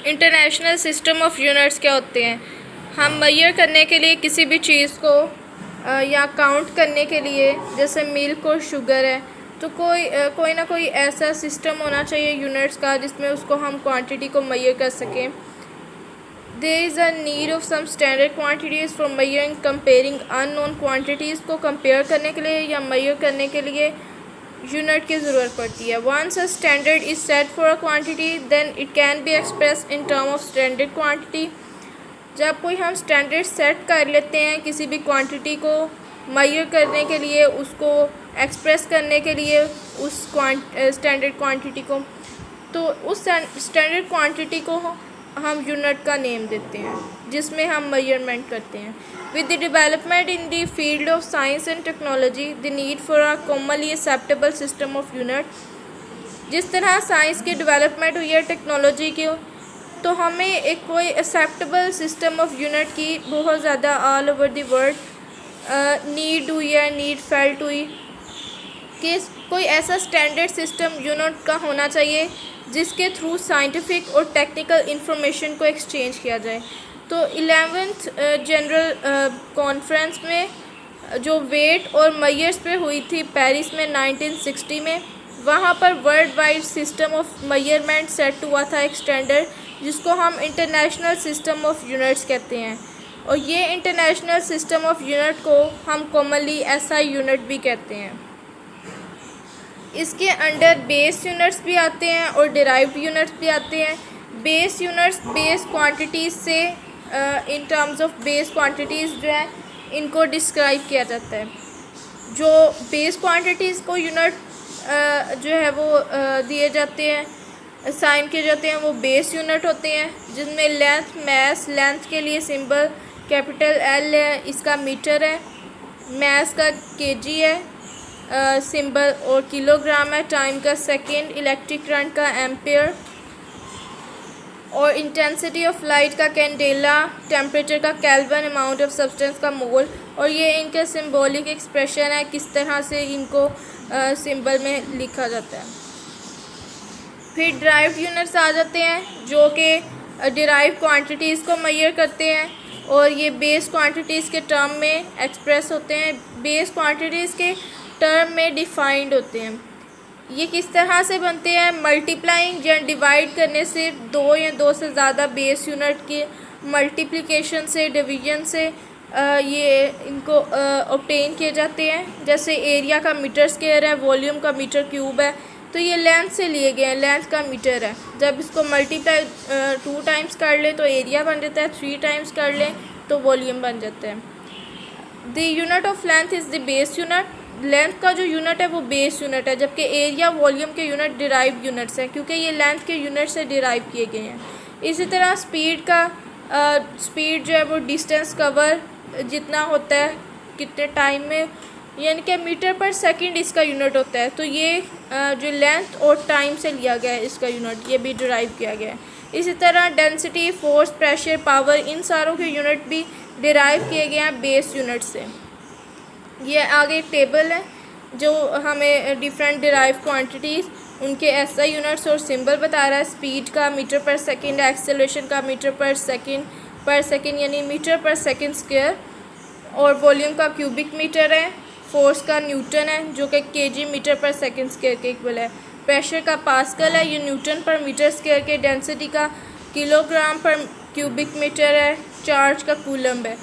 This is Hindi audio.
इंटरनेशनल सिस्टम ऑफ यूनिट्स क्या होते हैं? हम मेजर करने के लिए किसी भी चीज़ को या काउंट करने के लिए, जैसे मिल्क और शुगर है, तो कोई ना कोई ऐसा सिस्टम होना चाहिए यूनिट्स का जिसमें उसको हम क्वांटिटी को मेजर कर सकें. There is a need of some standard quantities for measuring comparing unknown quantities को कंपेयर करने के लिए या मेजर करने के लिए यूनिट की ज़रूरत पड़ती है. Once a standard is set for a quantity then it can be express in term of standard quantity. जब कोई हम स्टैंडर्ड सेट कर लेते हैं किसी भी क्वांटिटी को मेजर करने के लिए, उसको एक्सप्रेस करने के लिए उस स्टैंडर्ड क्वांटिटी को, तो उस स्टैंडर्ड क्वांटिटी को हम यूनिट का नेम देते हैं जिसमें हम मेजरमेंट करते हैं. With the development in the field of science and technology, the need for a commonly acceptable system of unit. जिस तरह साइंस की डेवलपमेंट हुई है टेक्नोलॉजी की, तो हमें एक कोई एक्सेप्टेबल सिस्टम ऑफ यूनिट की बहुत ज़्यादा all over the world need हुई है, नीड फेल्ट हुई कि कोई ऐसा स्टैंडर्ड सिस्टम यूनिट का होना चाहिए जिसके थ्रू साइंटिफिक और टेक्निकल इंफॉर्मेशन को एक्सचेंज किया जाए. तो 11th जनरल कॉन्फ्रेंस में जो वेट और मेजर्स पे हुई थी पेरिस में 1960 में, वहाँ पर world wide system of measurement set हुआ था, एक स्टैंडर्ड जिसको हम इंटरनेशनल सिस्टम ऑफ यूनिट्स कहते हैं. और ये इंटरनेशनल सिस्टम ऑफ यूनिट को हम कॉमनली SI यूनिट भी कहते हैं. इसके अंडर बेस यूनिट्स भी आते हैं और डिराइव्ड यूनिट्स भी आते हैं. बेस यूनिट्स बेस क्वांटिटीज़ से in terms of base quantities जो है इनको डिस्क्राइब किया जाता है. जो बेस क्वांटिटीज़ को यूनिट जो है वो दिए जाते हैं, असाइन किए जाते हैं, वो बेस यूनिट होते हैं जिनमें लेंथ, मैस, लेंथ के लिए सिंबल कैपिटल L है, इसका मीटर है, मैस का kg है सिंबल, और किलोग्राम है, टाइम का सेकेंड, इलेक्ट्रिक करंट का एम्पेयर, और इंटेंसिटी ऑफ लाइट का कैंडेला, टेम्परेचर का केल्विन, अमाउंट ऑफ सब्सटेंस का मोल. और ये इनका सिंबॉलिक एक्सप्रेशन है, किस तरह से इनको सिंबल में लिखा जाता है. फिर डिराइव्ड यूनिट्स आ जाते हैं जो कि डिराइव क्वांटिटीज़ को मेजर करते हैं और ये बेस क्वांटिटीज़ के टर्म में एक्सप्रेस होते हैं, बेस क्वांटिटीज़ के टर्म में डिफाइंड होते हैं. ये किस तरह से बनते हैं? मल्टीप्लाइंग या डिवाइड करने से, दो या दो से ज़्यादा बेस यूनिट की मल्टीप्लिकेशन से, डिवीजन से ये इनको ऑब्टेन किए जाते हैं. जैसे एरिया का मीटर स्क्वायर है, वॉल्यूम का मीटर क्यूब है, तो ये लेंथ से लिए गए हैं, लेंथ का मीटर है. जब इसको मल्टीप्लाई 2 टाइम्स कर ले तो एरिया बन जाता है, 3 टाइम्स कर लें तो वॉल्यूम बन जाता है. The unit of length is the base unit. Length का जो यूनिट है वो बेस यूनिट है, जबकि एरिया, वॉल्यूम के यूनिट डिराइव यूनिट्स हैं क्योंकि ये लेंथ के यूनिट से डिराइव किए गए हैं. इसी तरह स्पीड जो है वो डिस्टेंस कवर जितना होता है कितने टाइम में, यानी कि मीटर पर सेकंड इसका यूनिट होता है. तो ये जो लेंथ और टाइम से लिया गया है इसका यूनिट, ये भी डिराइव किया गया है. इसी तरह डेंसिटी, फोर्स, प्रेशर, पावर, इन सारों के यूनिट भी डिराइव किए गए हैं बेस यूनिट से. ये आगे टेबल है जो हमें डिफरेंट डिराइव क्वांटिटीज़, उनके SI यूनिट्स और सिंबल बता रहा है. स्पीड का मीटर पर सेकंड, एक्सेलरेशन का मीटर पर सेकंड यानी मीटर पर सेकंड स्क्वायर, और वॉल्यूम का क्यूबिक मीटर है. फोर्स का न्यूटन है जो कि kg मीटर पर सेकंड स्क्वायर के इक्वल है. प्रेशर का पास्कल है, ये न्यूटन पर मीटर स्क्वायर के. डेंसिटी का किलोग्राम पर क्यूबिक मीटर है. चार्ज का कूलम है.